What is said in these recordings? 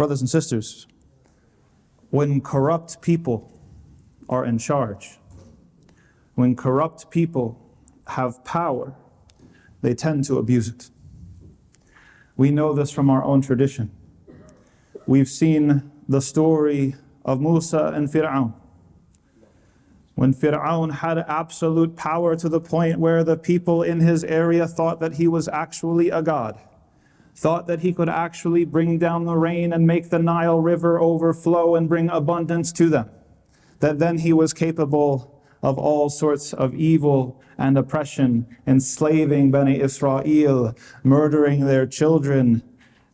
Brothers and sisters, when corrupt people are in charge, when corrupt people have power, they tend to abuse it. We know this from our own tradition. We've seen the story of Musa and Fir'aun. When Fir'aun had absolute power to the point where the people in his area thought that he was actually a god, thought that he could actually bring down the rain and make the Nile River overflow and bring abundance to them, that then he was capable of all sorts of evil and oppression, enslaving Bani Israel, murdering their children,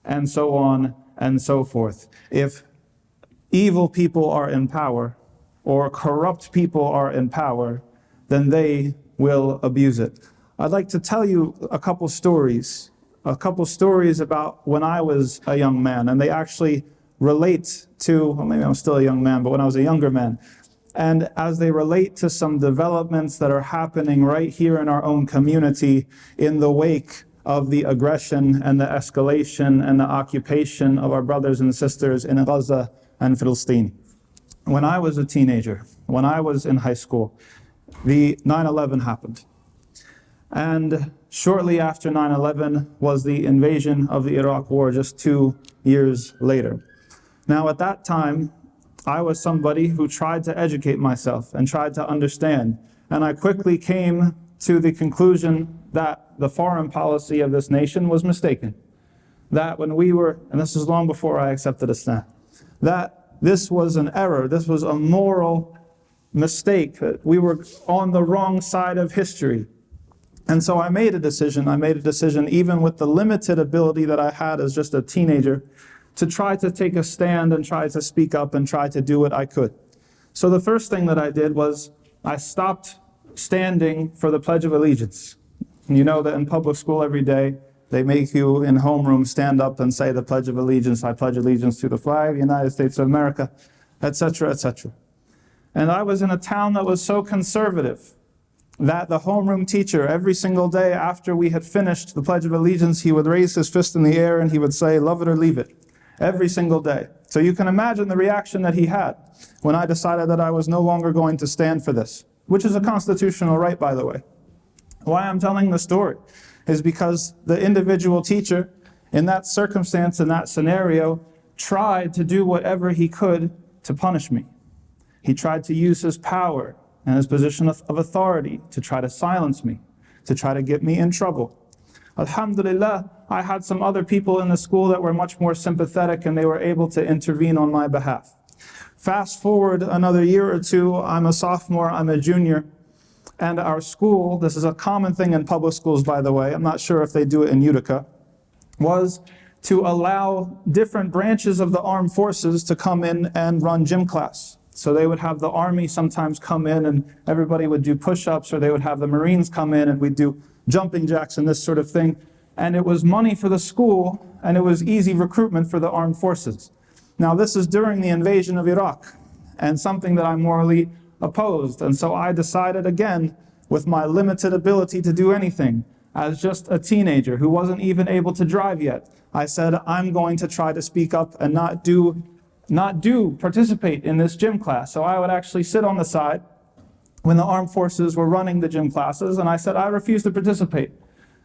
and so on and so forth. If evil people are in power, or corrupt people are in power, then they will abuse it. I'd like to tell you a couple stories about when I was a young man, and they actually relate to, well, maybe I'm still a young man, but when I was a younger man, and as they relate to some developments that are happening right here in our own community in the wake of the aggression and the escalation and the occupation of our brothers and sisters in Gaza and Palestine. When I was a teenager, when I was in high school, the 9/11 happened. And shortly after 9/11 was the invasion of the Iraq War just 2 years later. Now at that time, I was somebody who tried to educate myself and tried to understand. And I quickly came to the conclusion that the foreign policy of this nation was mistaken. That when we were, and this is long before I accepted Islam, that this was an error, this was a moral mistake, that we were on the wrong side of history. And so I made a decision even with the limited ability that I had as just a teenager, to try to take a stand and try to speak up and try to do what I could. So the first thing that I did was I stopped standing for the Pledge of Allegiance. You know that in public school every day, they make you in homeroom stand up and say the Pledge of Allegiance. I pledge allegiance to the flag of the United States of America, etc., etc. And I was in a town that was so conservative that the homeroom teacher, every single day after we had finished the Pledge of Allegiance, he would raise his fist in the air and he would say, "Love it or leave it," every single day. So you can imagine the reaction that he had when I decided that I was no longer going to stand for this, which is a constitutional right, by the way. Why I'm telling the story is because the individual teacher in that circumstance, in that scenario, tried to do whatever he could to punish me. He tried to use his power and his position of authority to try to silence me, to try to get me in trouble. Alhamdulillah, I had some other people in the school that were much more sympathetic and they were able to intervene on my behalf. Fast forward another year or two, I'm a sophomore, I'm a junior, and our school, this is a common thing in public schools by the way, I'm not sure if they do it in Utica, was to allow different branches of the armed forces to come in and run gym class. So they would have the Army sometimes come in and everybody would do push-ups, or they would have the Marines come in and we'd do jumping jacks and this sort of thing. And it was money for the school and it was easy recruitment for the armed forces. Now this is during the invasion of Iraq and something that I morally opposed. And so I decided again, with my limited ability to do anything, as just a teenager who wasn't even able to drive yet, I said, I'm going to try to speak up and not participate in this gym class. So I would actually sit on the side when the armed forces were running the gym classes, and I said, I refuse to participate.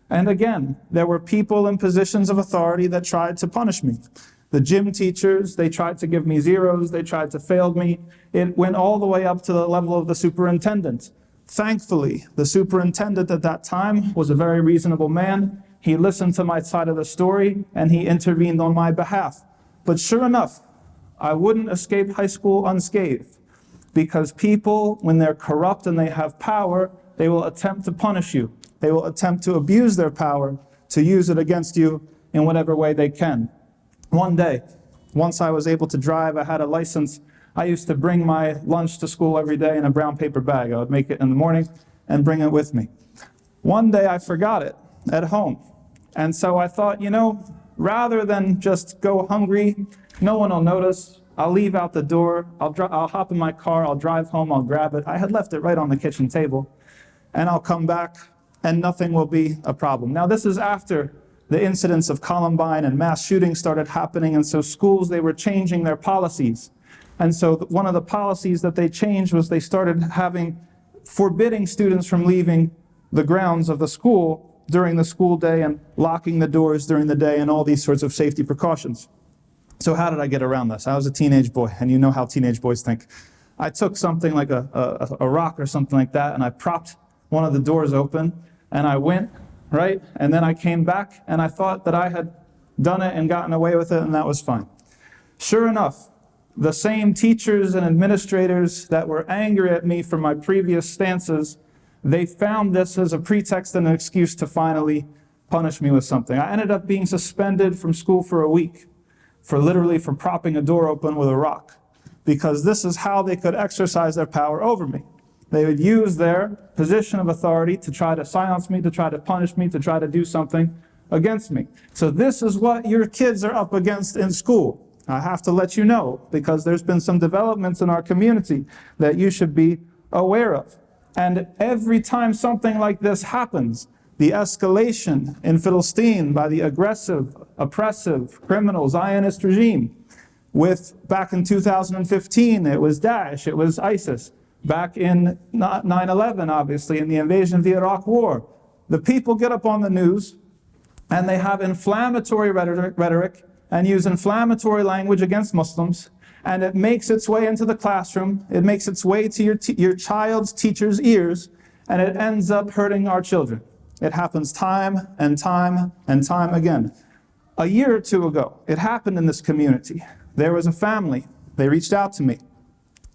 And again, there were people in positions of authority that tried to punish me. The gym teachers, they tried to give me zeros, they tried to fail me. It went all the way up to the level of the superintendent. Thankfully, the superintendent at that time was a very reasonable man. He listened to my side of the story and he intervened on my behalf. But sure enough, I wouldn't escape high school unscathed, because people, when they're corrupt and they have power, they will attempt to punish you. They will attempt to abuse their power, to use it against you in whatever way they can. One day, once I was able to drive, I had a license. I used to bring my lunch to school every day in a brown paper bag. I would make it in the morning and bring it with me. One day I forgot it at home. And so I thought, rather than just go hungry, no one will notice, I'll leave out the door, I'll hop in my car, I'll drive home, I'll grab it. I had left it right on the kitchen table. And I'll come back and nothing will be a problem. Now this is after the incidents of Columbine and mass shootings started happening, and so schools, they were changing their policies. And so one of the policies that they changed was they started forbidding students from leaving the grounds of the school during the school day and locking the doors during the day and all these sorts of safety precautions. So how did I get around this? I was a teenage boy, and you know how teenage boys think. I took something like a rock or something like that, and I propped one of the doors open, and I went, right? And then I came back, and I thought that I had done it and gotten away with it, and that was fine. Sure enough, the same teachers and administrators that were angry at me for my previous stances, they found this as a pretext and an excuse to finally punish me with something. I ended up being suspended from school for a week, literally for propping a door open with a rock, because this is how they could exercise their power over me. They would use their position of authority to try to silence me, to try to punish me, to try to do something against me. So this is what your kids are up against in school. I have to let you know, because there's been some developments in our community that you should be aware of. And every time something like this happens, the escalation in Philistine by the aggressive, oppressive, criminal Zionist regime, back in 2015, it was Daesh, it was ISIS. Back in 9/11, obviously, in the invasion of the Iraq War, the people get up on the news and they have inflammatory rhetoric and use inflammatory language against Muslims, and it makes its way into the classroom, it makes its way to your child's teacher's ears, and it ends up hurting our children. It happens time and time and time again. A year or two ago, it happened in this community. There was a family, they reached out to me,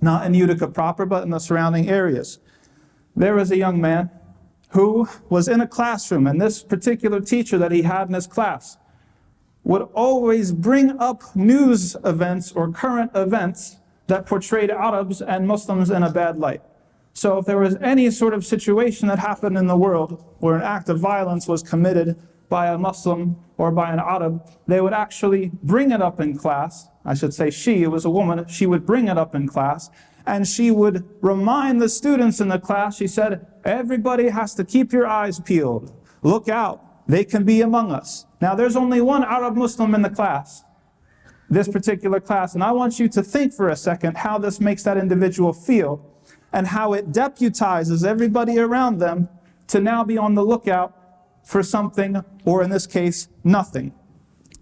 not in Utica proper, but in the surrounding areas. There was a young man who was in a classroom, and this particular teacher that he had in his class would always bring up news events or current events that portrayed Arabs and Muslims in a bad light. So if there was any sort of situation that happened in the world where an act of violence was committed by a Muslim or by an Arab, they would actually bring it up in class. I should say it was a woman, she would bring it up in class, and she would remind the students in the class, she said, everybody has to keep your eyes peeled. Look out, they can be among us. Now there's only one Arab Muslim in the class, this particular class, and I want you to think for a second how this makes that individual feel and how it deputizes everybody around them to now be on the lookout for something, or in this case, nothing.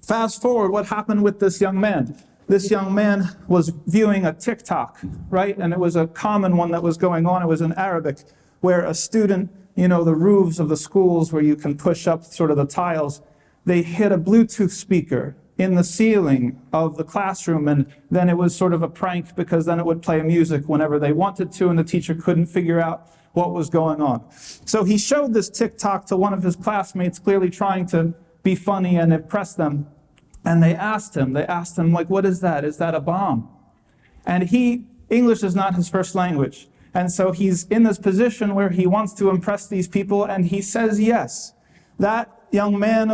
Fast forward, what happened with this young man? This young man was viewing a TikTok, right? And it was a common one that was going on. It was in Arabic, where a student, the roofs of the schools where you can push up sort of the tiles, they hit a Bluetooth speaker in the ceiling of the classroom, and then it was sort of a prank because then it would play music whenever they wanted to, and the teacher couldn't figure out what was going on. So he showed this TikTok to one of his classmates, clearly trying to be funny and impress them. And they asked him, like, what is that? Is that a bomb? And English is not his first language. And so he's in this position where he wants to impress these people, and he says yes. That young man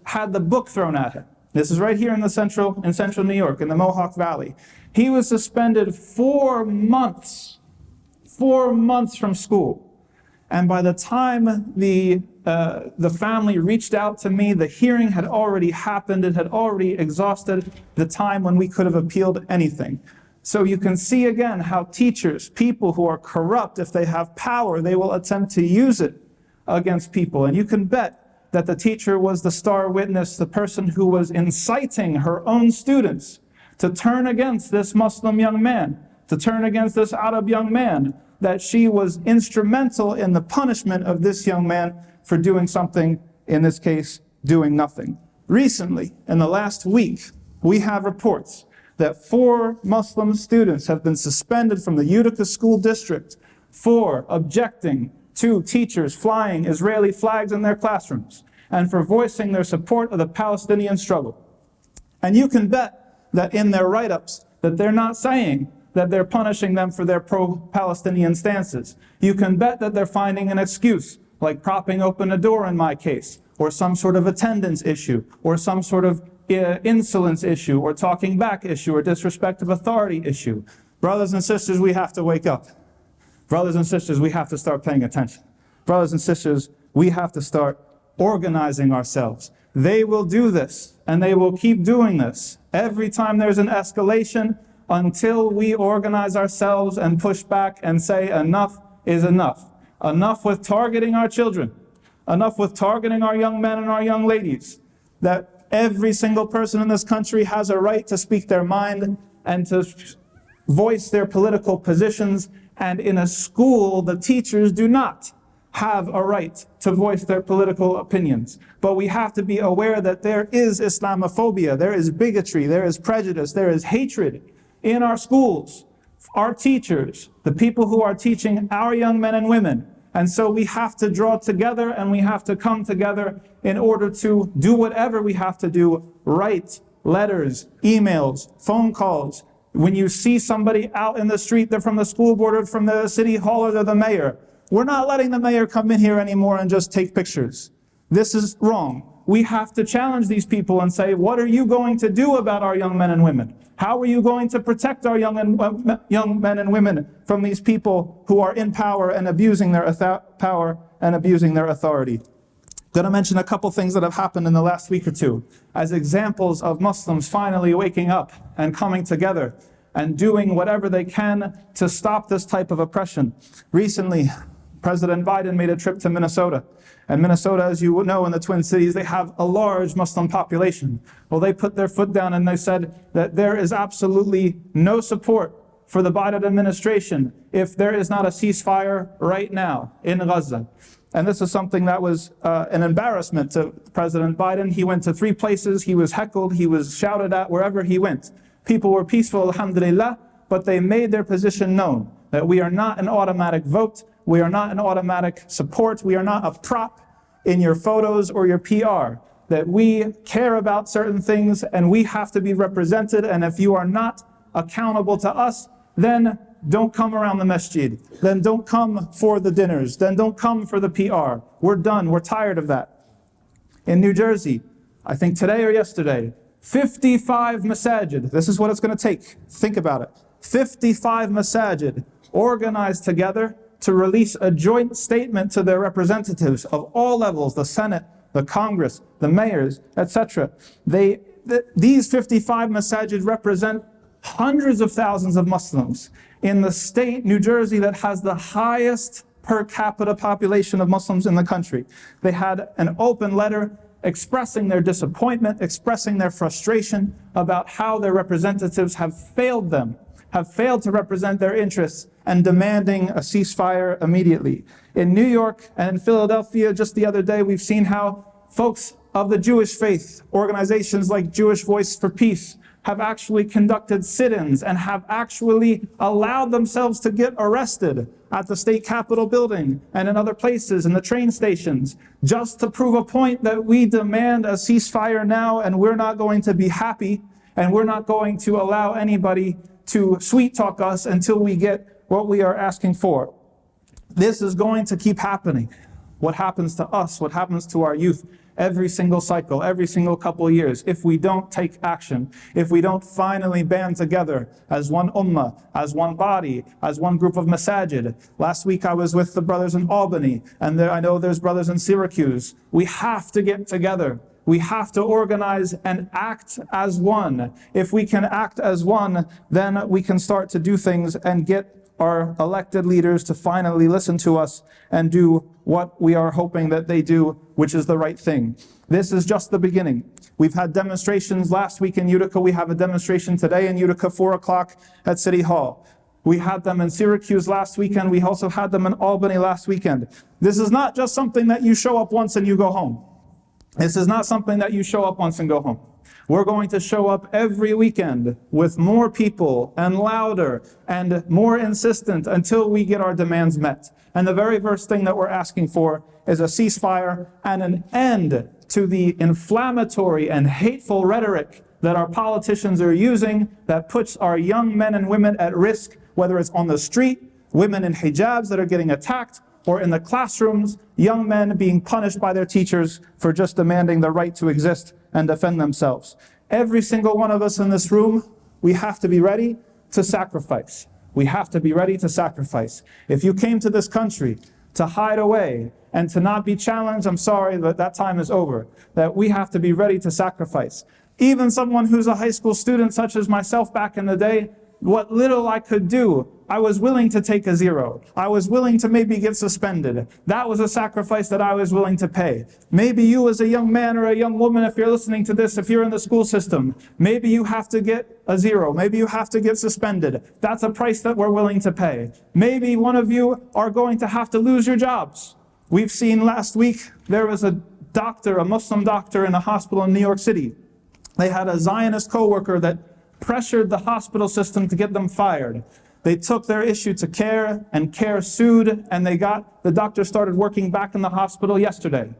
had the book thrown at him. This is right here in central New York, in the Mohawk Valley. He was suspended 4 months from school. And by the time the family reached out to me, the hearing had already happened. It had already exhausted the time when we could have appealed anything. So you can see again how teachers, people who are corrupt, if they have power, they will attempt to use it against people. And you can bet that the teacher was the star witness, the person who was inciting her own students to turn against this Muslim young man, to turn against this Arab young man, that she was instrumental in the punishment of this young man for doing something, in this case, doing nothing. Recently, in the last week, we have reports that 4 Muslim students have been suspended from the Utica School District for objecting to teachers flying Israeli flags in their classrooms and for voicing their support of the Palestinian struggle. And you can bet that in their write-ups that they're not saying that they're punishing them for their pro-Palestinian stances. You can bet that they're finding an excuse, like propping open a door in my case, or some sort of attendance issue, or some sort of insolence issue, or talking back issue, or disrespect of authority issue. Brothers and sisters, we have to wake up. Brothers and sisters, we have to start paying attention. Brothers and sisters, we have to start organizing ourselves. They will do this, and they will keep doing this every time there's an escalation until we organize ourselves and push back and say enough is enough. Enough with targeting our children. Enough with targeting our young men and our young ladies. That every single person in this country has a right to speak their mind and to voice their political positions. And in a school, the teachers do not have a right to voice their political opinions. But we have to be aware that there is Islamophobia, there is bigotry, there is prejudice, there is hatred in our schools, our teachers, the people who are teaching our young men and women. And so we have to draw together and we have to come together in order to do whatever we have to do, write letters, emails, phone calls. When you see somebody out in the street, they're from the school board or from the city hall or they're the mayor. We're not letting the mayor come in here anymore and just take pictures. This is wrong. We have to challenge these people and say, what are you going to do about our young men and women? How are you going to protect our young men and women from these people who are in power and abusing their power and abusing their authority? I'm going to mention a couple things that have happened in the last week or two as examples of Muslims finally waking up and coming together and doing whatever they can to stop this type of oppression. Recently, President Biden made a trip to Minnesota. And Minnesota, as you know, in the Twin Cities, they have a large Muslim population. Well, they put their foot down and they said that there is absolutely no support for the Biden administration if there is not a ceasefire right now in Gaza. And this is something that was an embarrassment to President Biden. He went to 3 places, he was heckled, he was shouted at wherever he went. People were peaceful, alhamdulillah, but they made their position known, that we are not an automatic vote, we are not an automatic support, we are not a prop in your photos or your PR, that we care about certain things and we have to be represented, and if you are not accountable to us, then don't come around the masjid, then don't come for the dinners, then don't come for the PR. We're done, we're tired of that. In New Jersey, I think today or yesterday, 55 masajid, this is what it's going to take, think about it, 55 masajid organized together to release a joint statement to their representatives of all levels, the Senate, the Congress, the mayors, etc. These 55 masajid represent hundreds of thousands of Muslims in the state, New Jersey, that has the highest per capita population of Muslims in the country. They had an open letter expressing their disappointment, expressing their frustration about how their representatives have failed them, have failed to represent their interests, and demanding a ceasefire immediately. In New York and in Philadelphia, just the other day, we've seen how folks of the Jewish faith, organizations like Jewish Voice for Peace, have actually conducted sit-ins and have actually allowed themselves to get arrested at the state capitol building and in other places, in the train stations, just to prove a point that we demand a ceasefire now, and we're not going to be happy, and we're not going to allow anybody to sweet talk us until we get what we are asking for. This is going to keep happening. What happens to us, what happens to our youth, every single cycle, every single couple of years, if we don't take action, if we don't finally band together as one ummah, as one body, as one group of masajid. Last week I was with the brothers in Albany, and I know there's brothers in Syracuse. We have to get together. We have to organize and act as one. If we can act as one, then we can start to do things and get our elected leaders to finally listen to us and do what we are hoping that they do, which is the right thing. This is just the beginning. We've had demonstrations last week in Utica. We have a demonstration today in Utica, 4 o'clock at City Hall. We had them in Syracuse last weekend. We also had them in Albany last weekend. This is not just something that you show up once and you go home. This is not something that you show up once and go home. We're going to show up every weekend with more people and louder and more insistent until we get our demands met. And the very first thing that we're asking for is a ceasefire and an end to the inflammatory and hateful rhetoric that our politicians are using that puts our young men and women at risk, whether it's on the street, women in hijabs that are getting attacked, or in the classrooms, young men being punished by their teachers for just demanding the right to exist and defend themselves. Every single one of us in this room, we have to be ready to sacrifice. We have to be ready to sacrifice. If you came to this country to hide away and to not be challenged, I'm sorry, but that time is over. That we have to be ready to sacrifice. Even someone who's a high school student, such as myself back in the day, what little I could do, I was willing to take a 0. I was willing to maybe get suspended. That was a sacrifice that I was willing to pay. Maybe you as a young man or a young woman, if you're listening to this, if you're in the school system, maybe you have to get a 0. Maybe you have to get suspended. That's a price that we're willing to pay. Maybe one of you are going to have to lose your jobs. We've seen last week, there was a doctor, a Muslim doctor in a hospital in New York City. They had a Zionist co-worker that pressured the hospital system to get them fired. They took their issue to CARE, and CARE sued, and the doctor started working back in the hospital yesterday.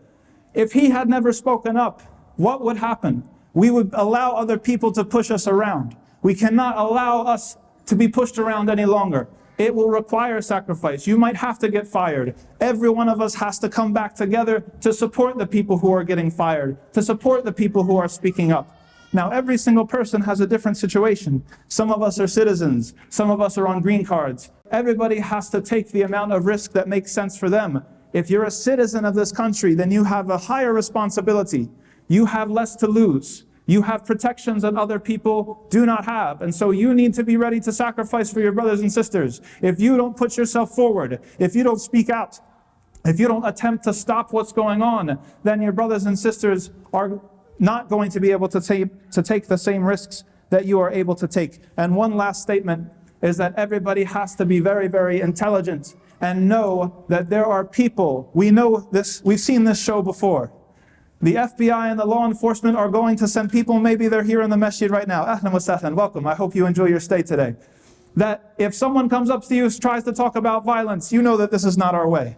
If he had never spoken up, what would happen? We would allow other people to push us around. We cannot allow us to be pushed around any longer. It will require sacrifice. You might have to get fired. Every one of us has to come back together to support the people who are getting fired, to support the people who are speaking up. Now, every single person has a different situation. Some of us are citizens. Some of us are on green cards. Everybody has to take the amount of risk that makes sense for them. If you're a citizen of this country, then you have a higher responsibility. You have less to lose. You have protections that other people do not have. And so you need to be ready to sacrifice for your brothers and sisters. If you don't put yourself forward, if you don't speak out, if you don't attempt to stop what's going on, then your brothers and sisters are not going to be able to take the same risks that you are able to take. And one last statement is that everybody has to be very, very intelligent and know that there are people, we know this, we've seen this show before. The FBI and the law enforcement are going to send people, maybe they're here in the masjid right now. Ahlan wa sahlan, welcome. I hope you enjoy your stay today. That if someone comes up to you, tries to talk about violence, you know that this is not our way.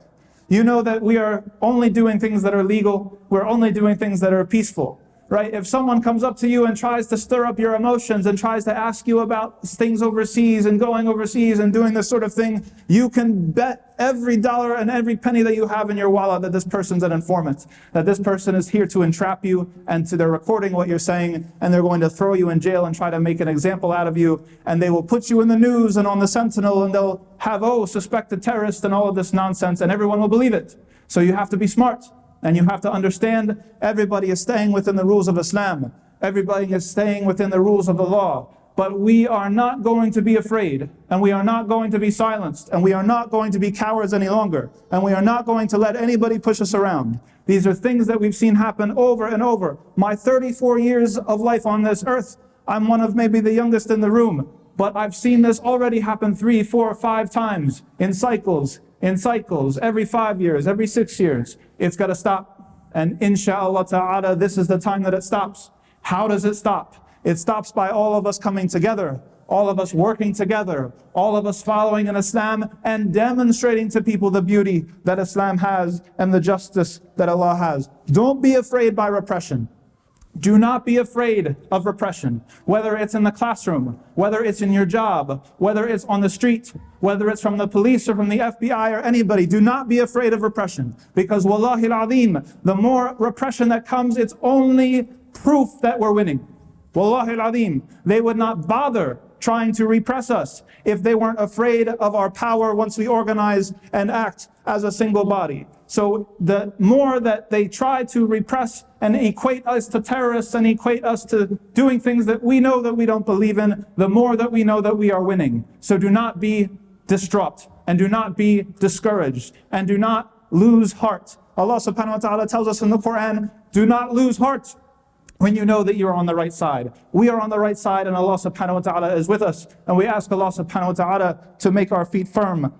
You know that we are only doing things that are legal. We're only doing things that are peaceful. Right? If someone comes up to you and tries to stir up your emotions and tries to ask you about things overseas and going overseas and doing this sort of thing, you can bet every dollar and every penny that you have in your wallet that this person's an informant, that this person is here to entrap you, and they're recording what you're saying, and they're going to throw you in jail and try to make an example out of you, and they will put you in the news and on the Sentinel, and they'll have, suspected terrorist and all of this nonsense, and everyone will believe it. So you have to be smart. And you have to understand everybody is staying within the rules of Islam. Everybody is staying within the rules of the law. But we are not going to be afraid, and we are not going to be silenced, and we are not going to be cowards any longer, and we are not going to let anybody push us around. These are things that we've seen happen over and over. My 34 years of life on this earth, I'm one of maybe the youngest in the room, but I've seen this already happen 3, 4, 5 times in cycles, every 5 years, every 6 years. It's got to stop. And inshallah ta'ala, this is the time that it stops. How does it stop? It stops by all of us coming together, all of us working together, all of us following in Islam and demonstrating to people the beauty that Islam has and the justice that Allah has. Don't be afraid by repression. Do not be afraid of repression, whether it's in the classroom, whether it's in your job, whether it's on the street, whether it's from the police or from the FBI or anybody. Do not be afraid of repression, because wallahi al-azim, the more repression that comes, it's only proof that we're winning. Wallahi al-azim, they would not bother trying to repress us if they weren't afraid of our power once we organize and act as a single body. So the more that they try to repress and equate us to terrorists and equate us to doing things that we know that we don't believe in, the more that we know that we are winning. So do not be distraught, and do not be discouraged, and do not lose heart. Allah subhanahu wa ta'ala tells us in the Quran, do not lose heart when you know that you are on the right side. We are on the right side, and Allah subhanahu wa ta'ala is with us. And we ask Allah subhanahu wa ta'ala to make our feet firm.